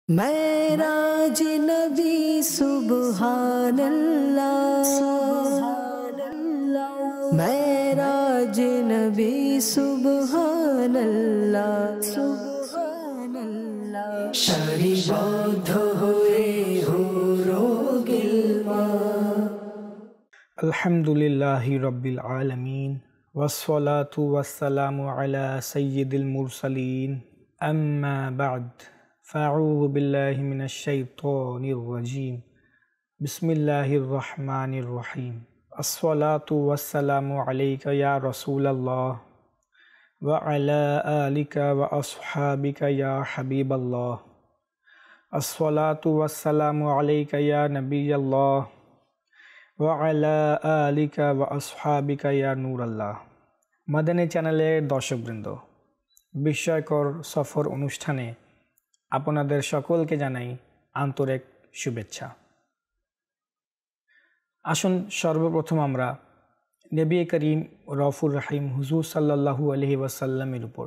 मेराज नबी सुबहानल्लाह, मेराज नबी सुबहानल्लाह, সারিবদ্ধ হয়ে হুরো গিলমা। আলহামদুলিল্লাহি রাব্বিল আলামিন ওয়াসসালাতু ওয়াসসালামু আলা সাইয়্যিদিল মুরসালিন আম্মা বা'দ ফাআউযু বিল্লাহি মিনাশ শাইতানির রাজীম বিসমিল্লাহির রহমানির রহিম আসসালাতু ওয়াসসালামু আলাইকা ইয়া রাসূলাল্লাহ ওয়া আলা আলিকা ওয়া আসহাবিকা ইয়া হাবিবাল্লাহ আসসালাতু ওয়াসসালামু আলাইকা ইয়া নাবিয়াল্লাহ ওয়া আলা আলিকা ওয়া আসহাবিকা ইয়া নূরাল্লাহ। মাদানী চ্যানেলের দর্শকবৃন্দ, বিস্ময়কর সফর অনুষ্ঠানে আপনাদের সকলকে জানাই আন্তরিক শুভেচ্ছা। আসুন সর্বপ্রথম আমরা নবী করিম রউফুর রহিম হুজুর সাল্লাল্লাহু আলাইহি ওয়াসাল্লামের উপর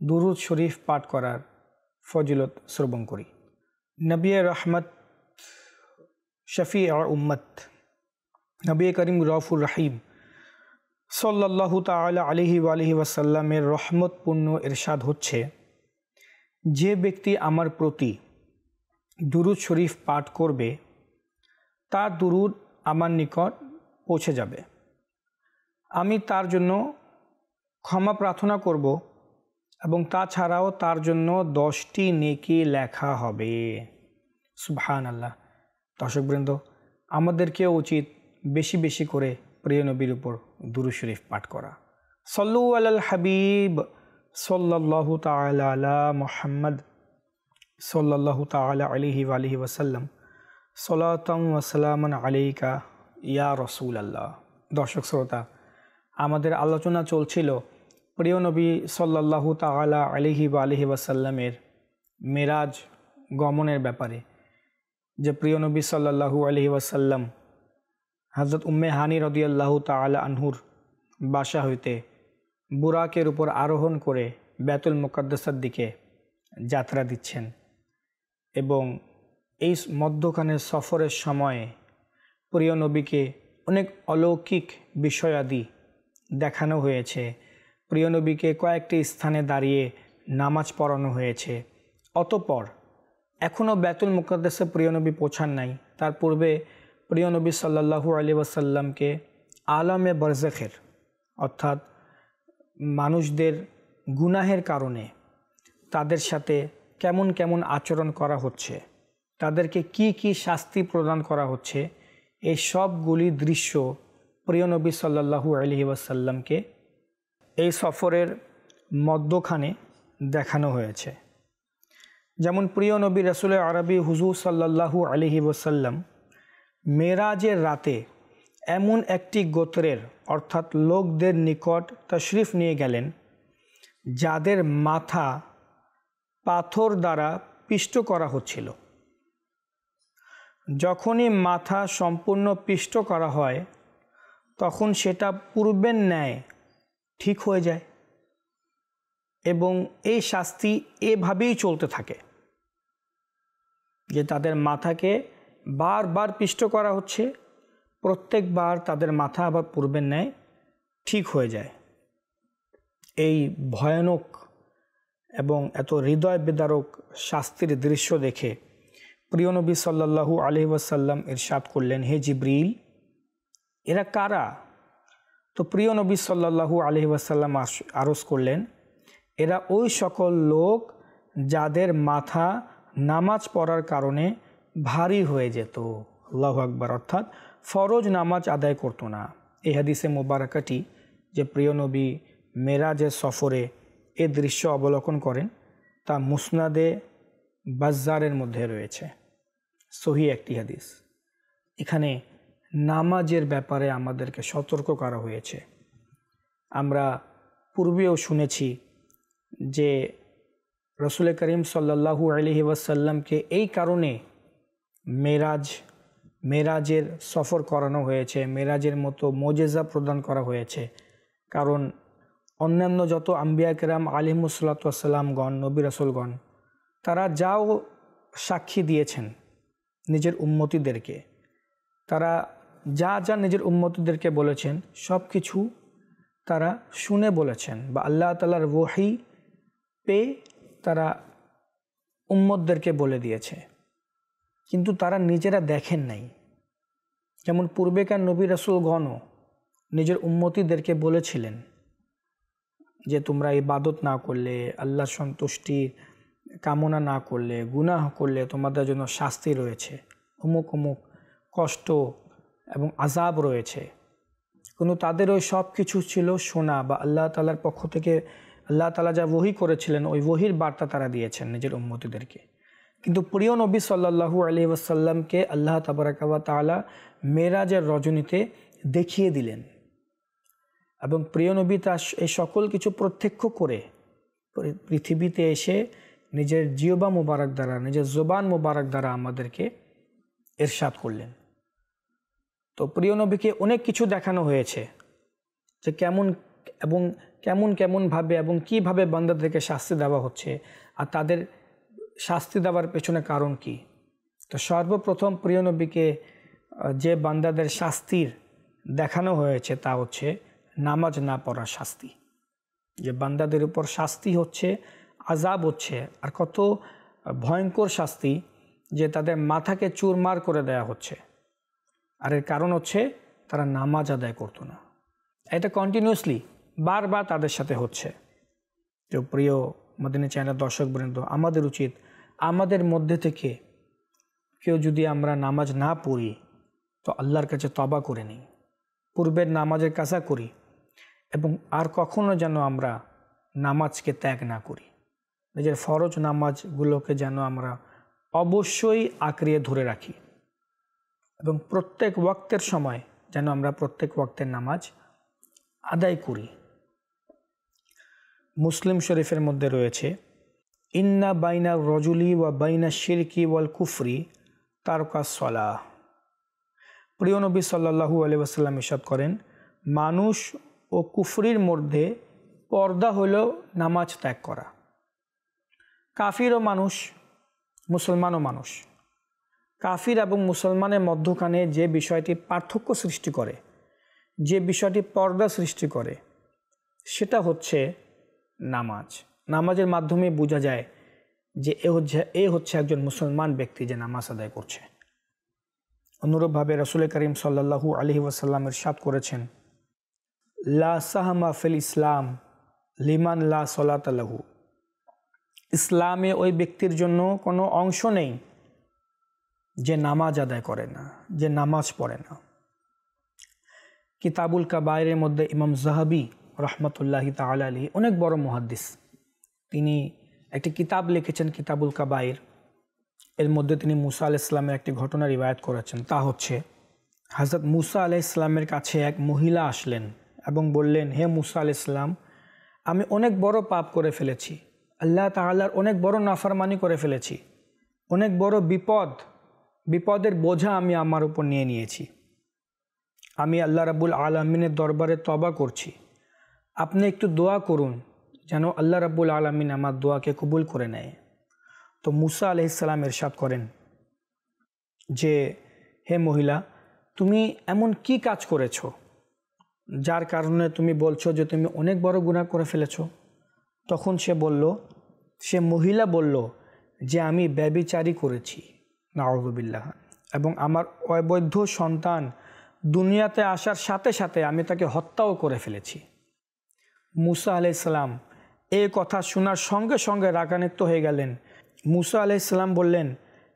দুরূদ শরীফ পাঠ করার ফজিলত শ্রবণ করি। নবী রহমত শফি আর উম্মত নবী করিম রউফুর রহিম সাল্লাল্লাহু তাআলা আলাইহি ওয়াসাল্লামের রহমতপূর্ণ ইরশাদ হচ্ছে, যে ব্যক্তি আমার প্রতি দুরূদ শরীফ পাঠ করবে তার দুরূদ আমার নিকট পৌঁছে যাবে। আমি তার জন্য ক্ষমা প্রার্থনা করব এবং তাছাড়াও তার জন্য 10টি নেকি লেখা হবে। সুবহানাল্লাহ। দর্শকবৃন্দ, আমাদেরকেও উচিত বেশি বেশি করে প্রিয় নবীর উপর দুরূদ শরীফ পাঠ করা। সল্লু আলাল হাবিব সাল্লাল্লাহু তাআলা আলা মুহাম্মদ সাল্লাল্লাহু তাআলা আলাইহি ওয়াসাল্লাম সালাতাম ওয়া সালামান আলাইকা ইয়া রাসূলুল্লাহ। দর্শক শ্রোতা, আমাদের আলোচনা চলছিল প্রিয় নবী সাল্লাল্লাহু তাআলা আলাইহি ওয়াসাল্লামের মেরাজ গমনের ব্যাপারে, যে প্রিয় নবী সাল্লাল্লাহু আলাইহি ওয়াসাল্লাম হযরত উম্মে হানি রাদিয়াল্লাহু তাআলা আনহুর বাসা হইতে বুরাকের উপর আরোহণ করে বাইতুল মুকাদ্দাসের দিকে যাত্রা দিচ্ছেন এবং এই মধ্যখানের সফরের সময়ে প্রিয় নবীকে অনেক অলৌকিক বিষয়াদি দেখানো হয়েছে। প্রিয় নবীকে কয়েকটি স্থানে দাঁড়িয়ে নামাজ পড়ানো হয়েছে। অতঃপর এখনও বাইতুল মুকাদ্দাসে প্রিয় নবী পৌঁছান নাই, তার পূর্বে প্রিয় নবী সাল্লাল্লাহু আলাইহি ওয়াসাল্লামকে আলামে বারজাখের অর্থাৎ মানুষদের গুনাহের কারণে তাদের সাথে কেমন কেমন আচরণ করা হচ্ছে, তাদেরকে কি কি শাস্তি প্রদান করা হচ্ছে, এই সবগুলি দৃশ্য প্রিয় নবী সাল্লাল্লাহু আলাইহি ওয়াসাল্লামকে এই সফরের মধ্যখানে দেখানো হয়েছে। যেমন প্রিয় নবী রাসূল আরবি হুজুর সাল্লাল্লাহু আলাইহি ওয়াসাল্লাম মেরাজের রাতে এমন একটি গোত্রের অর্থাৎ লোকদের নিকট তশরিফ নিয়ে গেলেন যাদের মাথা পাথর দ্বারা পিষ্ট করা হচ্ছিল। যখনই মাথা সম্পূর্ণ পিষ্ট করা হয় তখন সেটা পূর্বের ন্যায় ঠিক হয়ে যায় এবং এই শাস্তি এভাবেই চলতে থাকে যে তাদের মাথাকে বারবার পিষ্ট করা হচ্ছে, প্রত্যেকবার তাদের মাথা আবার পূর্বের ন্যায় ঠিক হয়ে যায়। এই ভয়ানক এবং এত হৃদয় বিদারক শাস্তির দৃশ্য দেখে প্রিয় নবী সাল্লাল্লাহু আলাইহি ওয়াসাল্লাম ইরশাদ করলেন, হে জিবরিল, এরা কারা? তো প্রিয় নবী সাল্লাল্লাহু আলাইহি ওয়াসাল্লাম আরজ করলেন, এরা ওই সকল লোক যাদের মাথা নামাজ পড়ার কারণে ভারী হয়ে যেত। আল্লাহু আকবার। অর্থাৎ ফরজ নামাজ আদায় করতো না। এই হাদিসে মোবারকাটি যে প্রিয় নবী মেরাজের সফরে এ দৃশ্য অবলোকন করেন তা মুসনাদে বাজ্জারের মধ্যে রয়েছে, সহি একটি হাদিস। এখানে নামাজের ব্যাপারে আমাদেরকে সতর্ক করা হয়েছে। আমরা পূর্বেও শুনেছি যে রাসূল করিম সাল্লাল্লাহু আলাইহি ওয়াসাল্লামকে এই কারণে মেরাজের সফর করানো হয়েছে, মেরাজের মতো মোজেজা প্রদান করা হয়েছে, কারণ অন্যান্য যত আম্বিয়া কেরাম আলাইহিমুস সালাতু ওয়াস সালামগণ, নবী রাসূলগণ, তারা যাও সাক্ষী দিয়েছেন নিজের উম্মতিদেরকে, তারা যা যা নিজের উম্মতিদেরকে বলেছেন সব কিছু তারা শুনে বলেছেন, বা আল্লাহ তাআলার ওহী পেয়ে তারা উম্মতদেরকে বলে দিয়েছে, কিন্তু তারা নিজেরা দেখেন নাই। যেমন পূর্বেকার নবী রাসূলগণও নিজের উম্মতিদেরকে বলেছিলেন যে তোমরা ইবাদত না করলে, আল্লাহর সন্তুষ্টি কামনা না করলে, গুনাহ করলে তোমাদের জন্য শাস্তি রয়েছে, অমুক অমুক কষ্ট এবং আযাব রয়েছে। কিন্তু তাদের ওই সব কিছু ছিল শোনা, বা আল্লাহ তাআলার পক্ষ থেকে আল্লাহ তাআলা যা ওহী করেছিলেন ওই ওহীর বার্তা তারা দিয়েছেন নিজের উম্মতিদেরকে। কিন্তু প্রিয় নবী সাল্লাল্লাহু আলাইহি ওয়াসাল্লামকে আল্লাহ তাবারাকা ওয়া তাআলা মেরাজের রজনীতে দেখিয়ে দিলেন, এবং প্রিয় নবী তার এই সকল কিছু প্রত্যক্ষ করে পৃথিবীতে এসে নিজের জিহ্বা মুবারক দ্বারা, নিজের জবান মুবারক দ্বারা আমাদেরকে ইরশাদ করলেন। তো প্রিয় নবীকে অনেক কিছু দেখানো হয়েছে যে কেমনভাবে এবং কিভাবে বান্দাদেরকে শাস্তি দেওয়া হচ্ছে, আর তাদের শাস্তি দেওয়ার পেছনে কারণ কি। তো সর্বপ্রথম প্রিয় নবীকে যে বান্দাদের শাস্তির দেখানো হয়েছে তা হচ্ছে নামাজ না পড়ার শাস্তি। যে বান্দাদের উপর শাস্তি হচ্ছে, আযাব হচ্ছে, আর কত ভয়ঙ্কর শাস্তি, যে তাদের মাথাকে চুরমার করে দেয়া হচ্ছে। আর এর কারণ হচ্ছে তারা নামাজ আদায় করতো না। এটা কন্টিনিউয়াসলি বারবার তাদের সাথে হচ্ছে। তো প্রিয় মদিনা চ্যানেল দর্শকবৃন্দ, আমাদের উচিত আমাদের মধ্যে থেকে কেউ যদি আমরা নামাজ না পড়ি তো আল্লাহর কাছে তওবা করে নিই, পূর্বের নামাজের কাজা করি, এবং আর কখনো যেন আমরা নামাজকে ত্যাগ না করি। নিজের ফরজ নামাজগুলোকে যেন আমরা অবশ্যই আঁকড়িয়ে ধরে রাখি, এবং প্রত্যেক ওয়াক্তের সময় যেন আমরা প্রত্যেক ওয়াক্তের নামাজ আদায় করি। মুসলিম শরীফের মধ্যে রয়েছে, ইন্না বাইনা রজুলি ওয়া বাইনা শিরকি ওয়াল কুফরি তারকা সলাহ। প্রিয় নবী সাল্লাল্লাহু আলাইহি ওয়াসাল্লাম ইরশাদ করেন, মানুষ ও কুফরির মধ্যে পর্দা হল নামাজ ত্যাগ করা। কাফিরও মানুষ, মুসলমানও মানুষ। কাফির এবং মুসলমানের মধ্যখানে যে বিষয়টি পার্থক্য সৃষ্টি করে, যে বিষয়টি পর্দা সৃষ্টি করে, সেটা হচ্ছে নামাজ। নামাজের মাধ্যমে বোঝা যায় যে এ হচ্ছে একজন মুসলমান ব্যক্তি যে নামাজ আদায় করছে। অনুরূপভাবে রাসূল করিম সাল্লাল্লাহু আলাইহি ওয়াসাল্লাম ইরশাদ করেছেন, লা সাহমা ফিল ইসলাম লিমান লা সলাতা লাহু। ইসলামে ওই ব্যক্তির জন্য কোনো অংশ নেই যে নামাজ আদায় করে না, যে নামাজ পড়ে না। কিতাবুল কাবায়েরের মধ্যে ইমাম যাহাবী রাহমাতুল্লাহি তাআলা আলাইহি, অনেক বড় মুহাদ্দিস, তিনি একটি কিতাব লিখেছেন কিতাবুল কাবায়ের। এর মধ্যে তিনি মুসা আলাইহিস সালামের একটি ঘটনা রিওয়ায়াত করেছেন। তা হচ্ছে, হযরত মুসা আলাইহিস সালামের কাছে এক মহিলা আসলেন এবং বললেন, হে মুসা আলাইহিস সালাম, আমি অনেক বড় পাপ করে ফেলেছি, আল্লাহ তাআলার অনেক বড় নাফরমানি করে ফেলেছি, অনেক বড় বিপদের বোঝা আমি আমার উপর নিয়ে নিয়েছি। আমি আল্লাহ রাব্বুল আলামিনের দরবারে তওবা করছি, আপনি একটু দোয়া করুন যেন আল্লাহ রাব্বুল আলামিন আমার দোয়াকে কবুল করে নেয়। তো মুসা আলাইহিস সালাম ইরশাদ করেন যে, হে মহিলা, তুমি এমন কি কাজ করেছো যার কারণে তুমি বলছো যে তুমি অনেক বড় গুনাহ করে ফেলেছো? তখন সে মহিলা বলল যে আমি ব্যভিচারী করেছি, নাউযুবিল্লাহ, এবং আমার অবৈধ সন্তান দুনিয়াতে আসার সাথে সাথে আমি তাকে হত্যাও করে ফেলেছি। মুসা আলাইহিস সালাম এই কথা শোনার সঙ্গে সঙ্গে রাগান্বিত হয়ে গেলেন। মুসা আলাইহিস সালাম বললেন,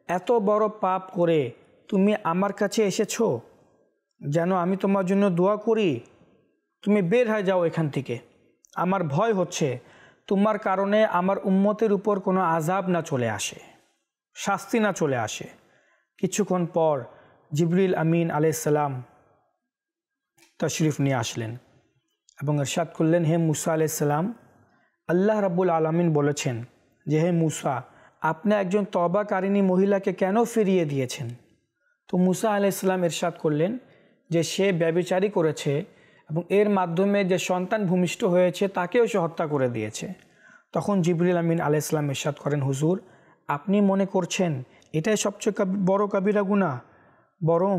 এত বড় পাপ করে তুমি আমার কাছে এসেছো যেন আমি তোমার জন্য দোয়া করি? তুমি বের হয়ে যাও এখান থেকে, আমার ভয় হচ্ছে তোমার কারণে আমার উম্মতের উপর কোনো আযাব না চলে আসে, শাস্তি না চলে আসে। কিছুক্ষণ পর জিবরিল আমিন আলাইহিস সালাম তশরিফ নিয়ে আসলেন এবং ইরশাদ করলেন, হে মুসা আলাইহিস সালাম, আল্লাহ রাব্বুল আলামিন বলেছেন যে, হে মুসা, আপনি একজন তওবাকারিনী মহিলাকে কেন ফিরিয়ে দিয়েছেন? তো মুসা আলাইহিস সালাম ইরশাদ করলেন যে সে ব্যভিচারী করেছে এবং এর মাধ্যমে যে সন্তান ভূমিষ্ঠ হয়েছে তাকেও সে হত্যা করে দিয়েছে। তখন জিবরিল আমিন আলাইহিস সালাম ইরশাদ করেন, হুজুর, আপনি মনে করছেন এটাই সবচেয়ে বড় কাবিরা গুনাহ, বরং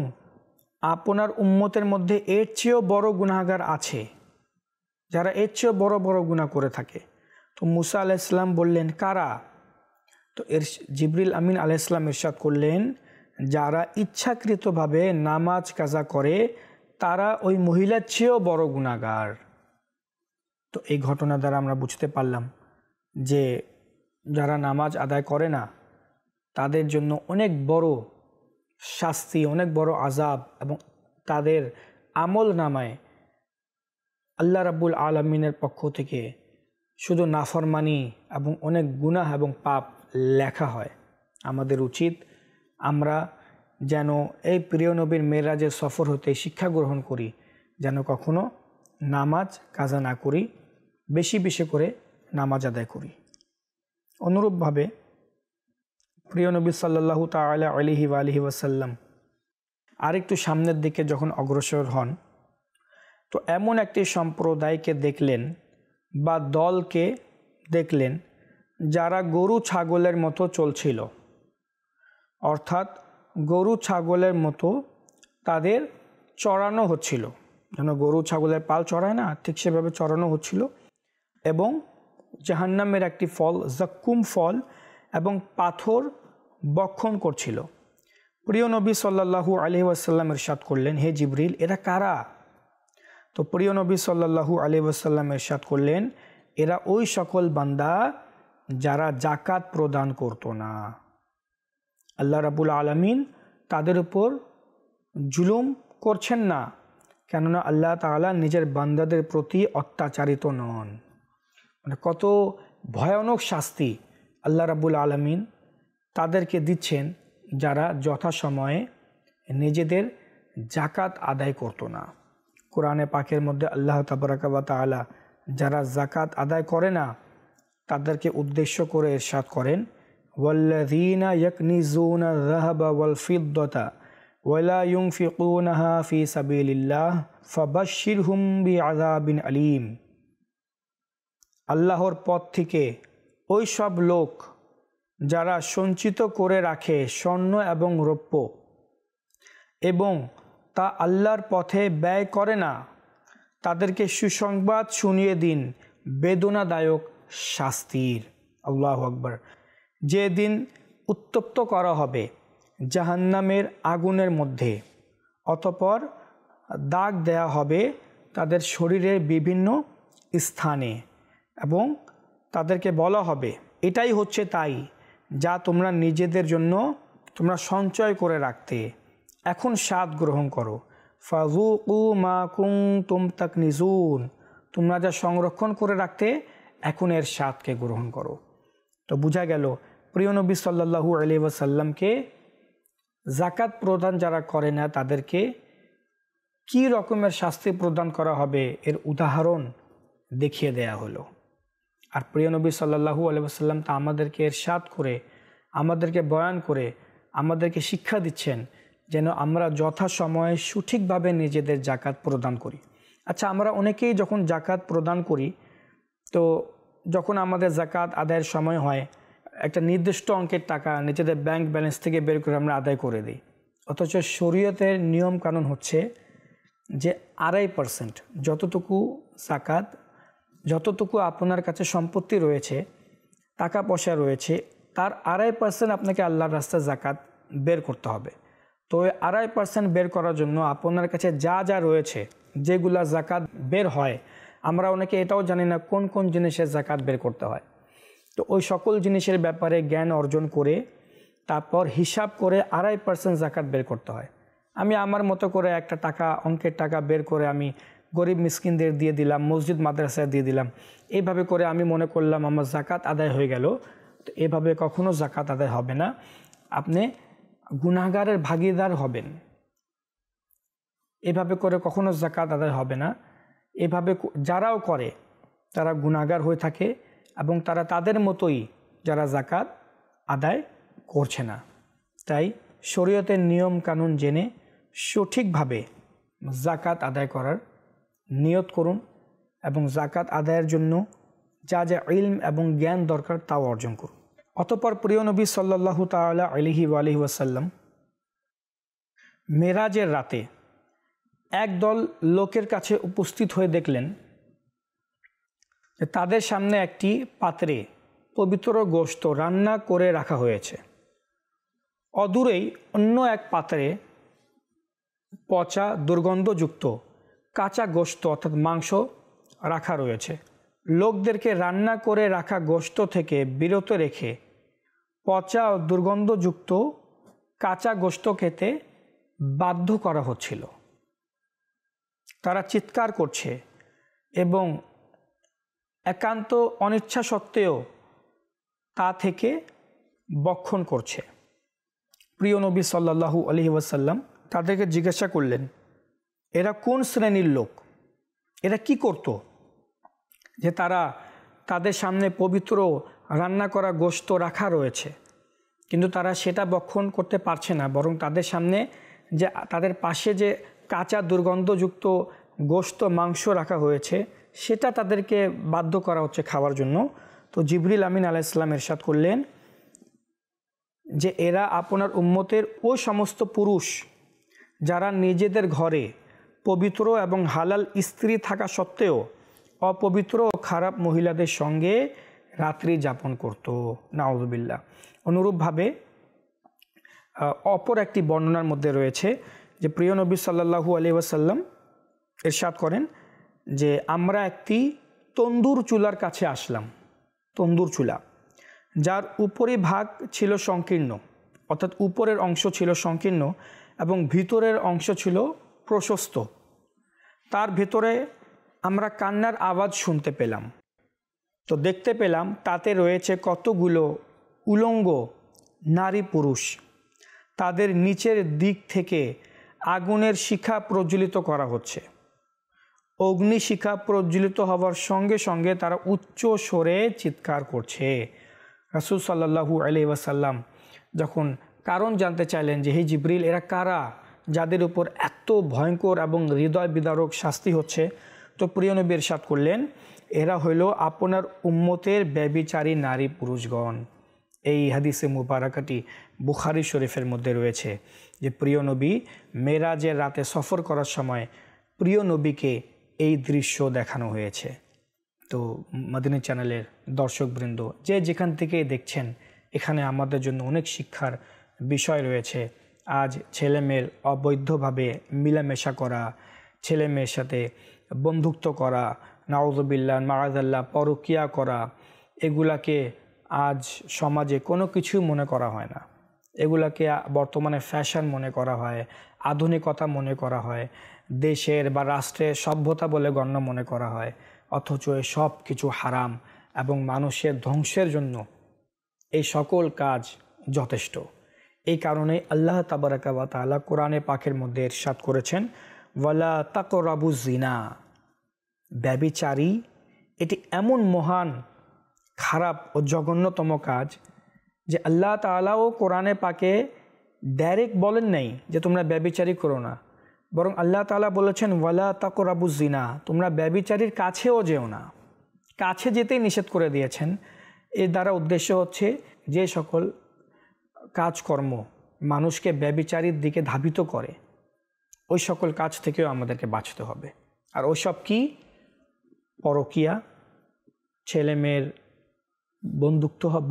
আপনার উম্মতের মধ্যে এর চেয়েও বড় গুনাহগার আছে, যারা এর চেয়েও বড় বড় গুনাহ করে থাকে। তো মুসা আলাইহিস সালাম বললেন, কারা? তো জিবরিল আমিন আলাইহিস সালাম ইরশাদ করলেন, যারা ইচ্ছাকৃতভাবে নামাজ কাজা করে তারা ওই মহিলার চেয়েও বড় গুনাহগার। তো এই ঘটনা দ্বারা আমরা বুঝতে পারলাম যে যারা নামাজ আদায় করে না তাদের জন্য অনেক বড় শাস্তি, অনেক বড় আযাব, এবং তাদের আমল নামায় আল্লাহ রাব্বুল আলামিনের পক্ষ থেকে শুধু নাফরমানি এবং অনেক গুনাহ এবং পাপ লেখা হয়। আমাদের উচিত আমরা যেন এই প্রিয় নবীর মেরাজের সফর হতে শিক্ষা গ্রহণ করি, যেন কখনো নামাজ কাজা না করি, বেশি বেশি করে নামাজ আদায় করি। অনুরূপভাবে প্রিয় নবী সাল্লাল্লাহু তাআলা আলাইহি ওয়া আলিহি ওয়াসাল্লাম আরেকটু সামনের দিকে যখন অগ্রসর হন, তো এমন একটি সম্প্রদায়কে দেখলেন বা দলকে দেখলেন যারা গরু ছাগলের মতো চলছিল, অর্থাৎ গরু ছাগলের মতো তাদের চড়ানো হচ্ছিল, যেন গরু ছাগলের পাল চড়ায় না, ঠিক সেভাবে চড়ানো হচ্ছিল, এবং জাহান্নামের একটি ফল, জাক্কুম ফল এবং পাথর বক্ষণ করছিল। প্রিয় নবী সাল্লাল্লাহু আলাইহি ওয়াসাল্লাম ইরশাদ করলেন, হে জিবরিল, এরা কারা? তো প্রিয় নবী সাল্লাল্লাহু আলাইহি ওয়াসাল্লাম ইরশাদ করলেন, এরা ওই সকল বান্দা যারা জাকাত প্রদান করতো না। আল্লাহ রাব্বুল আলামিন তাদের উপর জুলুম করছেন না, কেননা আল্লাহ তাআলা নিজের বান্দাদের প্রতি অত্যাচারিত নন। মানে কত ভয়ানক শাস্তি আল্লাহ রাব্বুল আলামিন তাদেরকে দিচ্ছেন যারা যথাসময়ে নিজেদের জাকাত আদায় করতো না। কোরআনে পাকের মধ্যে আল্লাহ তাবারাকা ওয়া তাআলা যারা জাকাত আদায় করে না তাদেরকে উদ্দেশ্য করে ইরশাদ করেন, ওয়াল্লাযীনা ইয়াকনিজুনা আয-যাহাবা ওয়াল ফিদ্দাতা ওয়া লা ইউনফিকুনাহা ফি সাবিলিল্লাহ ফাবাশশিরহুম বিআযাবিন আলীম। আল্লাহর পথ থেকে ওই সব লোক যারা সঞ্চিত করে রাখে স্বর্ণ এবং রৌপ্য এবং তা আল্লাহর পথে ব্যয় করে না, তাদেরকে সুসংবাদ শুনিয়ে দিন বেদনাদায়ক শাস্তির। আল্লাহু আকবার। যেদিন উত্তপ্ত করা হবে জাহান্নামের আগুনের মধ্যে, অতঃপর দাগ দেয়া হবে তাদের শরীরের বিভিন্ন স্থানে এবং তাদেরকে বলা হবে, এটাই হচ্ছে তাই যা তোমরা নিজেদের জন্য তোমরা সঞ্চয় করে রাখতে, এখন স্বাদ গ্রহণ করো। ফাযুকু মা কুনতুম তাকনিজুন, তোমরা যা সংরক্ষণ করে রাখতে এখন এর স্বাদকে গ্রহণ করো। তো বোঝা গেল প্রিয় নবী সাল্লাল্লাহু আলাইহি ওয়াসাল্লামকে জাকাত প্রদান যারা করে না তাদেরকে কি রকমের শাস্তি প্রদান করা হবে এর উদাহরণ দেখিয়ে দেয়া হলো। আর প্রিয় নবী সাল্লাল্লাহু আলাইহি ওয়াসাল্লাম তা আমাদেরকে ইরশাদ করে, আমাদেরকে বয়ান করে, আমাদেরকে শিক্ষা দিচ্ছেন যেন আমরা যথাসময়ে সঠিকভাবে নিজেদের জাকাত প্রদান করি। আচ্ছা, আমরা অনেকেই যখন জাকাত প্রদান করি, তো যখন আমাদের জাকাত আদায়ের সময় হয় একটা নির্দিষ্ট অঙ্কের টাকা নিজেদের ব্যাংক ব্যালেন্স থেকে বের করে আমরা আদায় করে দিই, অথচ শরীয়তের নিয়ম কানুন হচ্ছে যে 2.5% যতটুকু জাকাত, যতটুকু আপনার কাছে সম্পত্তি রয়েছে, টাকা পয়সা রয়েছে, তার 2.5% আপনাকে আল্লাহর রাস্তায় জাকাত বের করতে হবে। তো ওই 2.5% বের করার জন্য আপনার কাছে যা যা রয়েছে, যেগুলা জাকাত বের হয়, আমরা অনেকে এটাও জানি না কোন কোন জিনিসের জাকাত বের করতে হয়। তো ওই সকল জিনিসের ব্যাপারে জ্ঞান অর্জন করে তারপর হিসাব করে 2.5% জাকাত বের করতে হয়। আমি আমার মতো করে একটা টাকা, অঙ্কের টাকা বের করে আমি গরিব মিসকিনদের দিয়ে দিলাম, মসজিদ মাদ্রাসায় দিয়ে দিলাম, এইভাবে করে আমি মনে করলাম আমার জাকাত আদায় হয়ে গেল। তো এভাবে কখনো জাকাত আদায় হবে না, আপনি গুনাহগারের ভাগীদার হবেন। এভাবে করে কখনো জাকাত আদায় হবে না। এভাবে যারাও করে তারা গুনাহগার হয়ে থাকে এবং তারা তাদের মতোই যারা জাকাত আদায় করছে না। তাই শরীয়তের নিয়ম কানুন জেনে সঠিকভাবে জাকাত আদায় করার নিয়ত করুন এবং জাকাত আদায়ের জন্য যা যা ইলম এবং জ্ঞান দরকার তাও অর্জন করুন। অতঃপর প্রিয় নবী সাল্লাল্লাহু তাআলা আলাইহি ওয়াসাল্লাম মেরাজের রাতে একদল লোকের কাছে উপস্থিত হয়ে দেখলেন যে তাদের সামনে একটি পাত্রে পবিত্র গোশত রান্না করে রাখা হয়েছে। অদূরেই অন্য এক পাত্রে পচা দুর্গন্ধযুক্ত কাঁচা গোশত অর্থাৎ মাংস রাখা রয়েছে। লোকদেরকে রান্না করে রাখা গোশত থেকে বিরত রেখে পচা ও দুর্গন্ধযুক্ত কাঁচা গোশত খেতে বাধ্য করা হচ্ছিল। তারা চিৎকার করছে এবং একান্ত অনিচ্ছা সত্ত্বেও তা থেকে বক্ষণ করছে। প্রিয় নবী সাল্লাল্লাহু আলাইহি ওয়াসাল্লাম তাদেরকে জিজ্ঞাসা করলেন, এরা কোন শ্রেণীর লোক? এরা কি করত যে তারা তাদের সামনে পবিত্র রান্না করা গোশত রাখা রয়েছে, কিন্তু তারা সেটা বক্ষণ করতে পারছে না, বরং তাদের সামনে যে তাদের পাশে যে কাঁচা দুর্গন্ধযুক্ত গোশত মাংস রাখা হয়েছে সেটা তাদেরকে বাধ্য করা হচ্ছে খাওয়ার জন্য। তো জিবরিল আমিন আলাইহিস সালাম ইরশাদ করলেন যে এরা আপনার উম্মতের ওই সমস্ত পুরুষ যারা নিজেদের ঘরে পবিত্র এবং হালাল স্ত্রী থাকা সত্ত্বেও অপবিত্র ও খারাপ মহিলাদের সঙ্গে রাত্রি যাপন করত। নাউযুবিল্লাহ। অনুরূপভাবে অপর একটি বর্ণনার মধ্যে রয়েছে যে প্রিয় নবী সাল্লাল্লাহু আলাইহি ওয়াসাল্লাম ইরশাদ করেন যে আমরা একটি তন্দুর চুলার কাছে আসলাম। তন্দুর চুলা যার উপরি ভাগ ছিল সংকীর্ণ, অর্থাৎ উপরের অংশ ছিল সংকীর্ণ এবং ভিতরের অংশ ছিল প্রশস্ত। তার ভেতরে আমরা কান্নার আওয়াজ শুনতে পেলাম। তো দেখতে পেলাম তাতে রয়েছে কতগুলো উলঙ্গ নারী পুরুষ। তাদের নিচের দিক থেকে আগুনের শিখা প্রজ্বলিত করা হচ্ছে। অগ্নিশিখা প্রজ্বলিত হওয়ার সঙ্গে সঙ্গে তারা উচ্চ স্বরে চিৎকার করছে। রাসূল সাল্লাল্লাহু আলাইহি ওয়াসাল্লাম যখন কারণ জানতে চাইলেন যে হে জিবরিল, এরা কারা যাদের উপর এত ভয়ঙ্কর এবং হৃদয় বিদারক শাস্তি হচ্ছে, তো প্রিয় নবী ইরশাদ করলেন এরা হইল আপনার উম্মতের ব্যভিচারী নারী পুরুষগণ। এই হাদিসে মুবারাকাটি বুখারী শরীফের মধ্যে রয়েছে যে প্রিয় নবী মেরাজের রাতে সফর করার সময় প্রিয় নবীকে এই দৃশ্য দেখানো হয়েছে। তো মদিনা চ্যানেলের দর্শকবৃন্দ যে যেখান থেকে দেখছেন, এখানে আমাদের জন্য অনেক শিক্ষার বিষয় রয়েছে। আজ ছেলে মেয়ের অবৈধভাবে মিলামেশা করা, ছেলে মেয়ের সাথে বন্ধুত্ব করা, নাউযুবিল্লাহ মাআযাল্লাহ পরকিয়া করা, এগুলাকে আজ সমাজে কোনো কিছু মনে করা হয় না। এগুলাকে বর্তমানে ফ্যাশন মনে করা হয়, আধুনিকতা মনে করা হয়, দেশের বা রাষ্ট্রের সভ্যতা বলে গণ্য মনে করা হয়। অথচ এই সব কিছু হারাম এবং মানুষের ধ্বংসের জন্য এই সকল কাজ যথেষ্ট। এই কারণে আল্লাহ তাবারাকা ওয়া তাআলা কোরআনে পাকের মধ্যে ইরশাদ করেছেন ওয়ালা তাকরাবুজ জিনা। ব্যভিচারী এটি এমন মহান খারাপ ও জঘন্যতম কাজ যে আল্লাহ তাআলাও কোরআনে পাকে ডাইরেক্ট বলেন নাই যে তোমরা ব্যভিচারী করো না, বরং আল্লাহ তাআলা বলেছেন ওয়ালা তাকরাবুজ জিনা, তোমরা ব্যভিচারীর কাছেও যেও না। কাছে যেতেই নিষেধ করে দিয়েছেন। এর দ্বারা উদ্দেশ্য হচ্ছে যে সকল কাজকর্ম মানুষকে ব্যভিচারীর দিকে ধাবিত করে ওই সকল কাজ থেকেও আমাদেরকে বাঁচতে হবে। আর ওইসব কি? পরকিয়া, ছেলে মেয়ের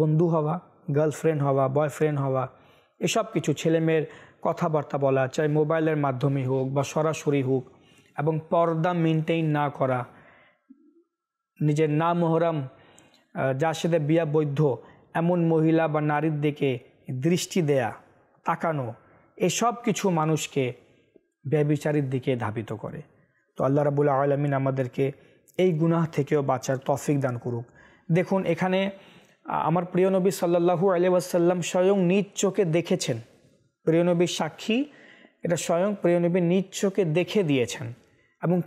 বন্ধু হওয়া, গার্লফ্রেন্ড হওয়া, বয়ফ্রেন্ড হওয়া, এসব কিছু ছেলে মেয়ের কথাবার্তা বলা, চাই মোবাইলের মাধ্যমে হোক বা সরাসরি হোক, এবং পর্দা মেনটেইন না করা, নিজের না মোহরম যার সাথে বিয়া বৈধ এমন মহিলা বা নারীর দিকে দৃষ্টি দেয়া, তাকানো, এসব কিছু মানুষকে ব্যভিচারীর দিকে ধাবিত করে। তো আল্লাহ রাব্বুল আলামিন আমাদেরকে এই গুনাহ থেকেও বাঁচার তৌফিক দান করুক। দেখুন এখানে আমার প্রিয় নবী সাল্লাল্লাহু আলাইহি ওয়াসাল্লাম স্বয়ং নিজ চোখে দেখেছেন। প্রিয় নবীর সাক্ষী, এটা স্বয়ং প্রিয় নবী নিজ চোখে দেখে দিয়েছেন এবং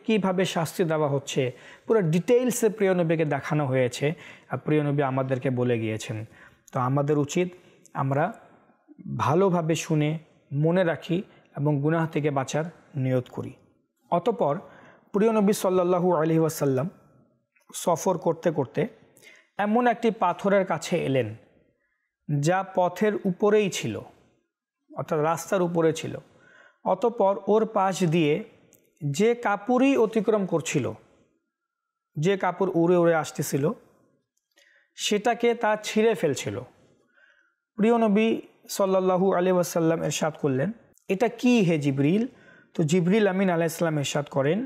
কিভাবে শাস্তি দেওয়া হচ্ছে পুরো ডিটেইলসে প্রিয় নবীকে দেখানো হয়েছে আর প্রিয় নবী আমাদেরকে বলে গিয়েছেন। তো আমাদের উচিত আমরা ভালোভাবে শুনে মনে রাখি এবং গুনাহ থেকে বাঁচার নিয়ত করি। অতঃপর প্রিয় নবী সাল্লাল্লাহু আলাইহি ওয়াসাল্লাম সফর করতে করতে এমন একটি পাথরের কাছে এলেন যা পথের উপরেই ছিল, অর্থাৎ রাস্তার উপরে ছিল। অতঃপর ওর পাশ দিয়ে যে কাপড়ই অতিক্রম করছিল, যে কাপড় উড়ে উড়ে আসতেছিল, সেটাকে তা ছিঁড়ে ফেলছিল। প্রিয় নবী সাল্লাল্লাহু আলাইহি ওয়াসাল্লাম ইরশাদ করলেন, এটা কি হে জিবরিল? তো জিবরিল আমিন আলাইহিস সালাম ইরশাদ করেন,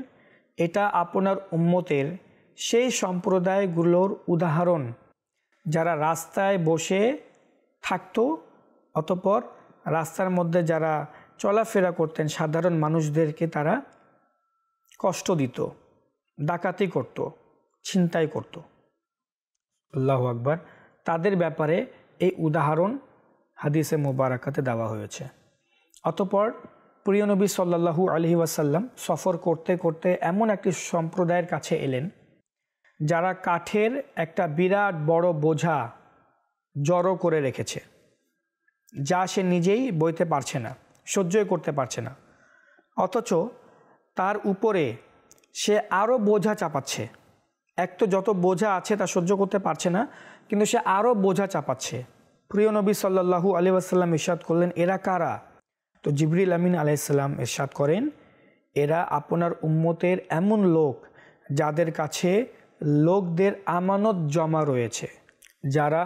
এটা আপনার উম্মতের সেই সম্প্রদায়গুলোর উদাহরণ যারা রাস্তায় বসে থাকতো, অতঃপর রাস্তার মধ্যে যারা চলাফেরা করতেন সাধারণ মানুষদেরকে তারা কষ্ট দিত, ডাকাতি করত, ছিনতাই করত। আল্লাহু আকবার। তাদের ব্যাপারে এই উদাহরণ হাদিসে মুবারাকাতে দেওয়া হয়েছে। অতঃপর প্রিয় নবী সাল্লাল্লাহু আলাইহি ওয়াসাল্লাম সফর করতে করতে এমন একটি সম্প্রদায়ের কাছে এলেন যারা কাঠের একটা বিরাট বড় বোঝা জড়ো করে রেখেছে, যা সে নিজেই বইতে পারছে না, সহ্যই করতে পারছে না, অথচ তার উপরে সে আরও বোঝা চাপাচ্ছে। এক তো যত বোঝা আছে তা সহ্য করতে পারছে না, কিন্তু সে আরও বোঝা চাপাচ্ছে। প্রিয় নবী সাল্লাল্লাহু আলাইহি ওয়াসাল্লাম ইরশাদ করলেন, এরা কারা? তো জিবরিল আমিন আলাইহিস সালাম ইরশাদ করেন, এরা আপনার উম্মতের এমন লোক যাদের কাছে লোকদের আমানত জমা রয়েছে, যারা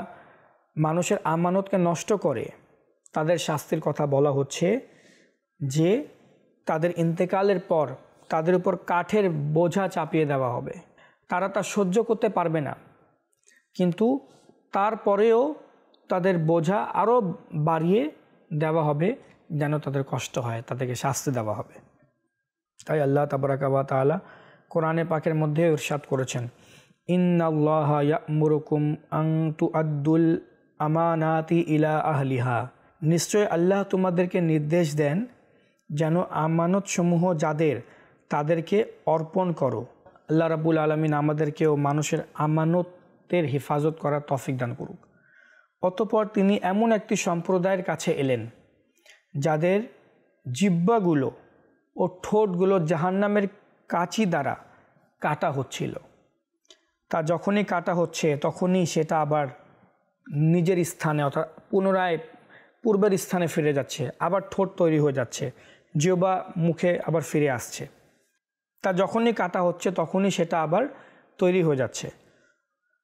মানুষের আমানতকে নষ্ট করে। তাদের শাস্তির কথা বলা হচ্ছে যে তাদের ইন্তেকালের পর তাদের উপর কাঠের বোঝা চাপিয়ে দেওয়া হবে, তারা তা সহ্য করতে পারবে না, কিন্তু তারপরেও তাদের বোঝা আরও বাড়িয়ে দেওয়া হবে যেন তাদের কষ্ট হয়, তাদেরকে শাস্তি দেওয়া হবে। তাই আল্লাহ তাবারাকা ওয়া তাআলা কোরআনে পাকের মধ্যে ইরশাদ করেছেন, ইন্নাল্লাহা ইয়া'মুরুকুম আন তুআদ্দুল আমানাতি ইলা আহলিহা, নিশ্চয় আল্লাহ তোমাদেরকে নির্দেশ দেন যেন আমানতসমূহ যাদের তাদেরকে অর্পণ করো। আল্লাহ রাব্বুল আলামিন আমাদেরকেও মানুষের আমানতের হেফাজত করার তৌফিক দান করুক। অতঃপর তিনি এমন একটি সম্প্রদায়ের কাছে এলেন যাদের জিহ্বাগুলো ও ঠোঁটগুলো জাহান্নামের কাঁচি দ্বারা কাটা হচ্ছিল। তা যখনই কাটা হচ্ছে তখনই সেটা আবার নিজের স্থানে, অর্থাৎ পুনরায় পূর্বের স্থানে ফিরে যাচ্ছে, আবার ঠোঁট তৈরি হয়ে যাচ্ছে, জিহ্বা মুখে আবার ফিরে আসছে। তা যখনই কাটা হচ্ছে তখনই সেটা আবার তৈরি হয়ে যাচ্ছে।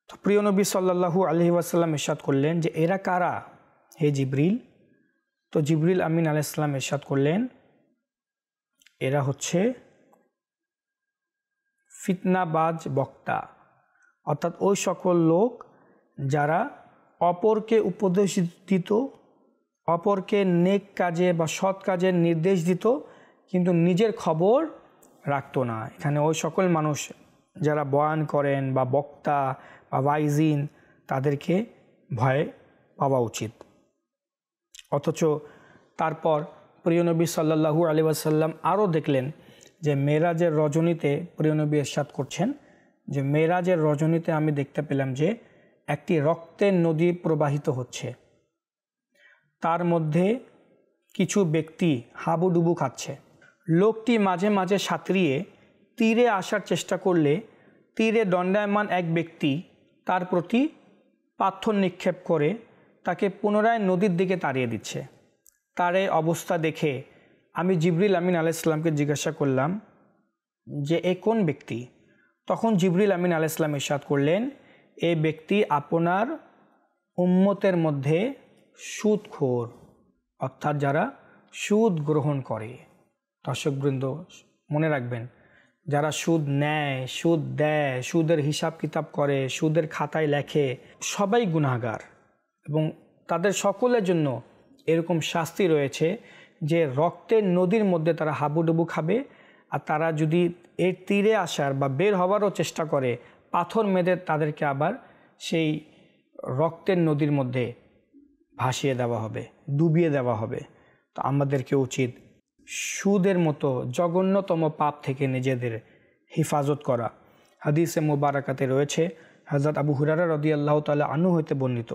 তো প্রিয় নবী সাল্লাল্লাহু আলাইহি ওয়াসাল্লাম ইরশাদ করলেন যে এরা কারা হে জিবরিল? তো জিবরিল আমিন আলাইহিস সালাম ইরশাদ করলেন, এরা হচ্ছে ফিতনাবাজ বক্তা, অর্থাৎ ওই সকল লোক যারা অপরকে উপদেশ দিত, অপরকে নেক কাজে বা সৎ কাজের নির্দেশ দিত, কিন্তু নিজের খবর রাখতো না। এখানে ওই সকল মানুষ যারা বয়ান করেন বা বক্তা বা ওয়াইজিন, তাদেরকে ভয় পাওয়া উচিত। অথচ তারপর প্রিয় নবী সাল্লাল্লাহু আলাইহি ওয়াসাল্লাম আরও দেখলেন যে মেরাজের রজনীতে, প্রিয় নবী ইরশাদ করছেন যে মেরাজের রজনীতে আমি দেখতে পেলাম যে একটি রক্তের নদী প্রবাহিত হচ্ছে, তার মধ্যে কিছু ব্যক্তি হাবুডুবু খাচ্ছে। লোকটি মাঝে মাঝে সাঁতরিয়ে তীরে আসার চেষ্টা করলে তীরে দণ্ডায়মান এক ব্যক্তি তার প্রতি পাথর নিক্ষেপ করে তাকে পুনরায় নদীর দিকে তাড়িয়ে দিচ্ছে। তার এই অবস্থা দেখে আমি জিবরিল আমিন আলাইহিস সালামকে জিজ্ঞাসা করলাম যে এ কোন ব্যক্তি? তখন জিবরিল আমিন আলাইহিস সালাম ইরশাদ করলেন, এই ব্যক্তি আপনার উম্মতের মধ্যে সুদখোর, অর্থাৎ যারা সুদ গ্রহণ করে। দর্শকবৃন্দ মনে রাখবেন, যারা সুদ নেয়, সুদ দেয়, সুদের হিসাব কিতাব করে, সুদের খাতায় লেখে, সবাই গুনাহগার এবং তাদের সকলের জন্য এরকম শাস্তি রয়েছে যে রক্তের নদীর মধ্যে তারা হাবুডুবু খাবে। আর তারা যদি এর তীরে আসার বা বের হওয়ারও চেষ্টা করে, পাথর মেরে তাদেরকে আবার সেই রক্তের নদীর মধ্যে ভাসিয়ে দেওয়া হবে, ডুবিয়ে দেওয়া হবে। তো আমাদেরকে উচিত সুদের মতো জঘন্যতম পাপ থেকে নিজেদের হেফাজত করা। হাদিসে মুবারাকাতে রয়েছে, হযরত আবু হুরায়রা রাদিয়াল্লাহু তাআলা আনহু হতে বর্ণিত,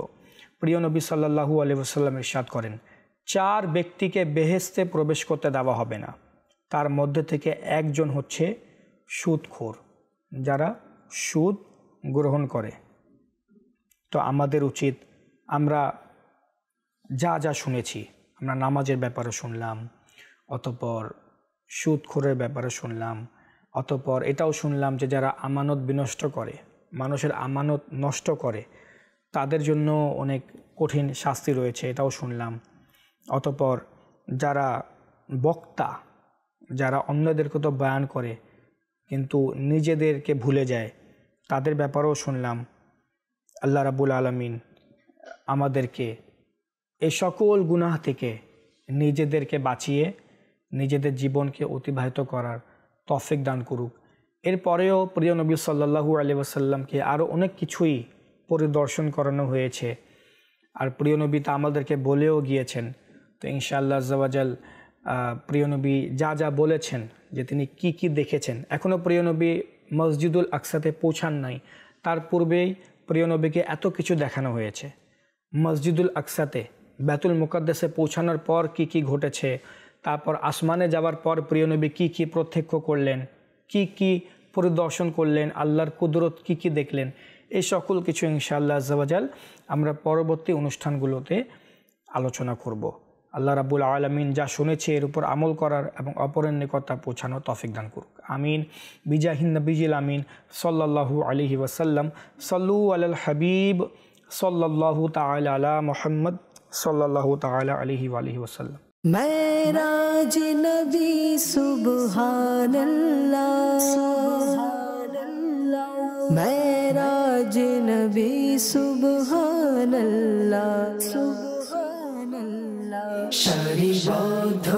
প্রিয় নবী সাল্লাল্লাহু আলাইহি ওয়াসাল্লাম ইরশাদ করেন, 4 ব্যক্তিকে বেহেশতে প্রবেশ করতে দেওয়া হবে না। তার মধ্যে থেকে একজন হচ্ছে সুদখোর, যারা সুদ গ্রহণ করে। তো আমাদের উচিত আমরা যা যা শুনেছি, আমরা নামাজের ব্যাপারে শুনলাম, অতঃপর সুদখোরের ব্যাপারে শুনলাম, অতঃপর এটাও শুনলাম যে যারা আমানত বিনষ্ট করে, মানুষের আমানত নষ্ট করে, তাদের জন্য অনেক কঠিন শাস্তি রয়েছে, এটাও শুনলাম। অতঃপর যারা বক্তা, যারা অন্যদেরকে তো বয়ান করে কিন্তু নিজেদেরকে ভুলে যায়, তাদের ব্যাপারেও শুনলাম। আল্লাহ রাব্বুল আলামিন আমাদেরকে এই সকল গুনাহ থেকে নিজেদেরকে বাঁচিয়ে নিজেদের জীবনকে অতিবাহিত করার তৌফিক দান করুক। এরপরেও প্রিয় নবী সাল্লাল্লাহু আলাইহি ওয়াসাল্লামকে আরও অনেক কিছুই পরিদর্শন করানো হয়েছে, আর প্রিয় নবী তা আমাদেরকে বলেও গিয়েছেন। তো ইনশাআল্লাহ আজ্জা ওয়া জাল প্রিয় নবী যা যা বলেছেন যে তিনি কি কি দেখেছেন, এখনও প্রিয় নবী মসজিদুল আকসাতে পৌঁছান নাই, তার পূর্বেই প্রিয় নবীকে এত কিছু দেখানো হয়েছে। মসজিদুল আকসাতে বাইতুল মুকাদ্দাসে পৌঁছানোর পর কি কি ঘটেছে, তারপর আসমানে যাওয়ার পর প্রিয় নবী কী কী প্রত্যক্ষ করলেন, কি কি পরিদর্শন করলেন, আল্লাহর কুদরত কি কি দেখলেন, এই সকল কিছু ইনশাআল্লাহ আজ্জা ওয়া জাল আমরা পরবর্তী অনুষ্ঠানগুলোতে আলোচনা করব। আল্লাহ রাব্বুল আলামিন যা শুনেছে এর উপর আমল করার এবং অপরের নিকট তা পৌঁছানোর তৌফিক দান করুক। আমিন বিজাহিন নবিজিল আমিন সাল্লাল্লাহু আলাইহি ওয়াসাল্লাম। সাল্লু আলাল হাবিব সাল্লাল্লাহু তাআলা আলা মুহাম্মদ সাল্লাল্লাহু তাআলা আলাইহি ওয়া আলিহি ওয়াসাল্লাম। मेराज नबी सुबहानल्लाह, मेराज नबी सुबहानल्लाह, সারিবদ্ধ